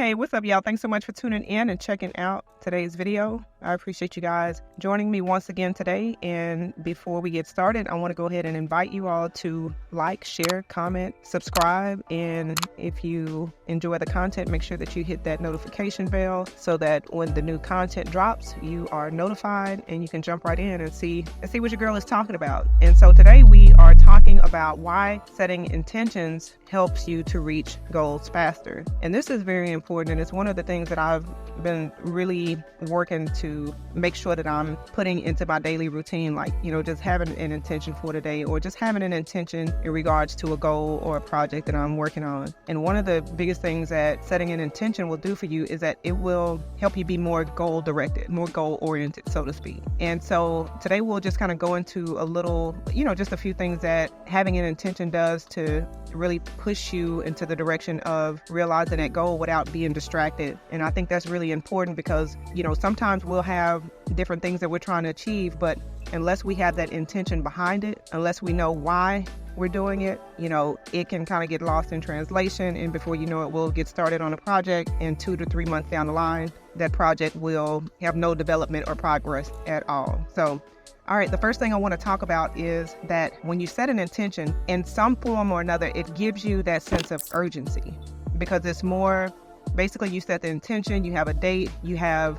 Hey, what's up, y'all? Thanks so much for tuning in and checking out today's video. I appreciate you guys joining me once again today. And before we get started, I want to go ahead and invite you all to like, share, comment, subscribe. And if you enjoy the content, make sure that you hit that notification bell so that when the new content drops, you are notified and you can jump right in and see what your girl is talking about. And so today we are talking about why setting intentions helps you to reach goals faster. And this is very important, and it's one of the things that I've been really working to make sure that I'm putting into my daily routine, like, just having an intention for today, or just having an intention in regards to a goal or a project that I'm working on. And one of the biggest things that setting an intention will do for you is that it will help you be more goal directed, more goal oriented, so to speak. And so today we'll just kind of go into a little, just a few things that having an intention does to really push you into the direction of realizing that goal without being distracted. And I think that's really important because, sometimes we'll have different things that we're trying to achieve, but unless we have that intention behind it, unless we know why we're doing it, it can kind of get lost in translation. And before you know it, we'll get started on a project, and 2 to 3 months down the line, that project will have no development or progress at all. So all right, the first thing I want to talk about is that when you set an intention in some form or another, it gives you that sense of urgency, because it's more, basically you set the intention, you have a date, you have,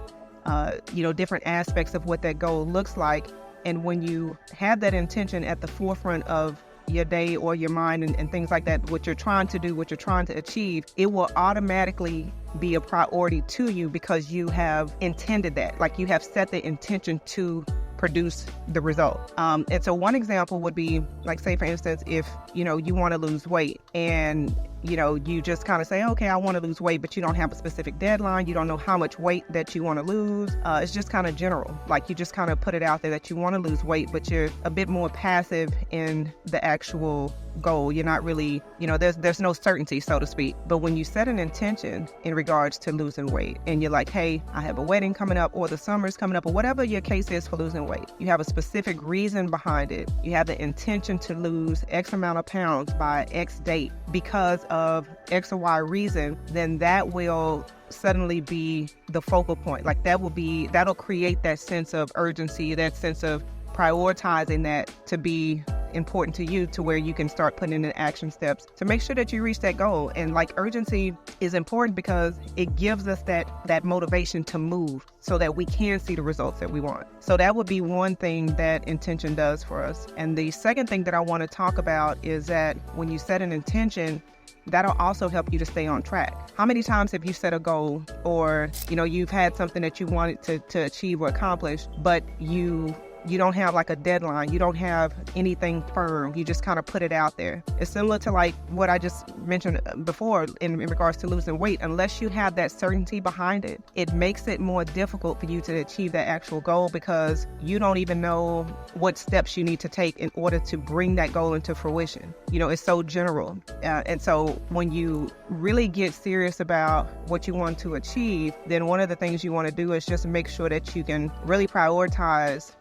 different aspects of what that goal looks like. And when you have that intention at the forefront of your day or your mind and things like that, what you're trying to do, what you're trying to achieve, it will automatically be a priority to you because you have intended that, like you have set the intention to produce the result. And so one example would be, like, say for instance, if you want to lose weight, and you just kind of say, okay, I want to lose weight, but you don't have a specific deadline. You don't know how much weight that you want to lose. It's just kind of general. Like, you just kind of put it out there that you want to lose weight, but you're a bit more passive in the actual goal. You're not really, there's no certainty, so to speak. But when you set an intention in regards to losing weight, and you're like, hey, I have a wedding coming up, or the summer's coming up, or whatever your case is for losing weight, you have a specific reason behind it. You have the intention to lose X amount of pounds by X date because of X or Y reason, then that will suddenly be the focal point. Like, that'll create that sense of urgency, that sense of prioritizing that to be important to you, to where you can start putting in action steps to make sure that you reach that goal. And like, urgency is important because it gives us that motivation to move so that we can see the results that we want. So that would be one thing that intention does for us. And the second thing that I want to talk about is that when you set an intention, that'll also help you to stay on track. How many times have you set a goal, or you've had something that you wanted to achieve or accomplish, but you don't have like a deadline, you don't have anything firm, you just kind of put it out there. It's similar to like what I just mentioned before in regards to losing weight. Unless you have that certainty behind it, it makes it more difficult for you to achieve that actual goal, because you don't even know what steps you need to take in order to bring that goal into fruition. It's so general. And so when you really get serious about what you want to achieve, then one of the things you want to do is just make sure that you can really prioritize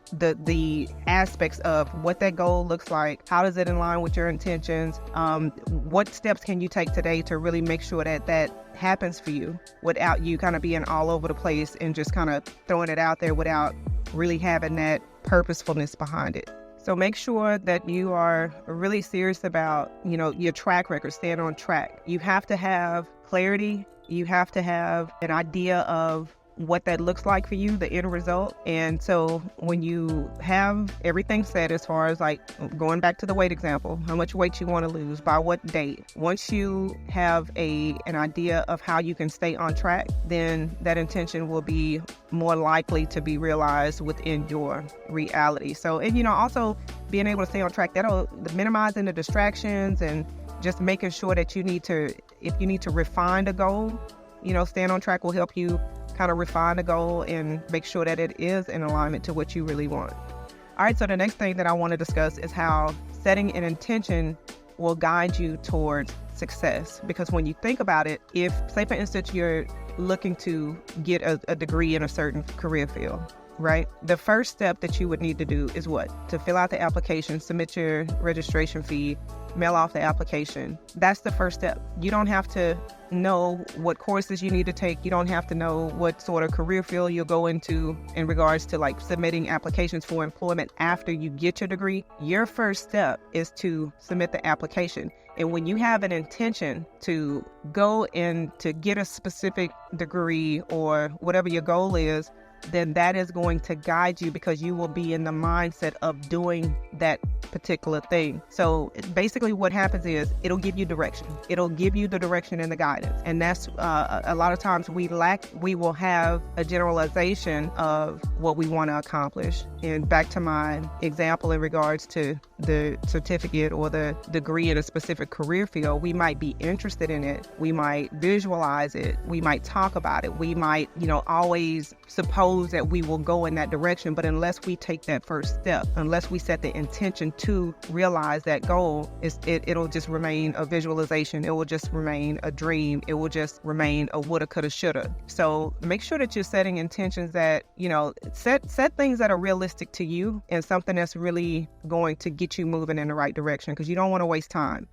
the aspects of what that goal looks like. How does it align with your intentions? What steps can you take today to really make sure that happens for you without you kind of being all over the place and just kind of throwing it out there without really having that purposefulness behind it. So make sure that you are really serious about, your track record, staying on track. You have to have clarity. You have to have an idea of what that looks like for you, the end result. And so when you have everything set, as far as like going back to the weight example, how much weight you want to lose, by what date, once you have an idea of how you can stay on track, then that intention will be more likely to be realized within your reality. So, and also being able to stay on track, that'll minimizing the distractions and just making sure that if you need to refine the goal, staying on track will help you kind of refine the goal and make sure that it is in alignment to what you really want. All right, so the next thing that I want to discuss is how setting an intention will guide you towards success. Because when you think about it, if, say for instance, you're looking to get a degree in a certain career field, right? The first step that you would need to do is what? To fill out the application, submit your registration fee, mail off the application. That's the first step. You don't have to know what courses you need to take. You don't have to know what sort of career field you'll go into in regards to like submitting applications for employment after you get your degree. Your first step is to submit the application. And when you have an intention to go in to get a specific degree or whatever your goal is, then that is going to guide you because you will be in the mindset of doing that particular thing. So basically what happens is it'll give you direction. It'll give you the direction and the guidance. And that's a lot of times we will have a generalization of what we want to accomplish. And back to my example in regards to the certificate or the degree in a specific career field, we might be interested in it. We might visualize it. We might talk about it. We might, always suppose that we will go in that direction. But unless we take that first step, unless we set the intention to realize that goal, it'll just remain a visualization. It will just remain a dream. It will just remain a woulda, coulda, shoulda. So make sure that you're setting intentions that, set things that are realistic to you and something that's really going to get you moving in the right direction, because you don't want to waste time.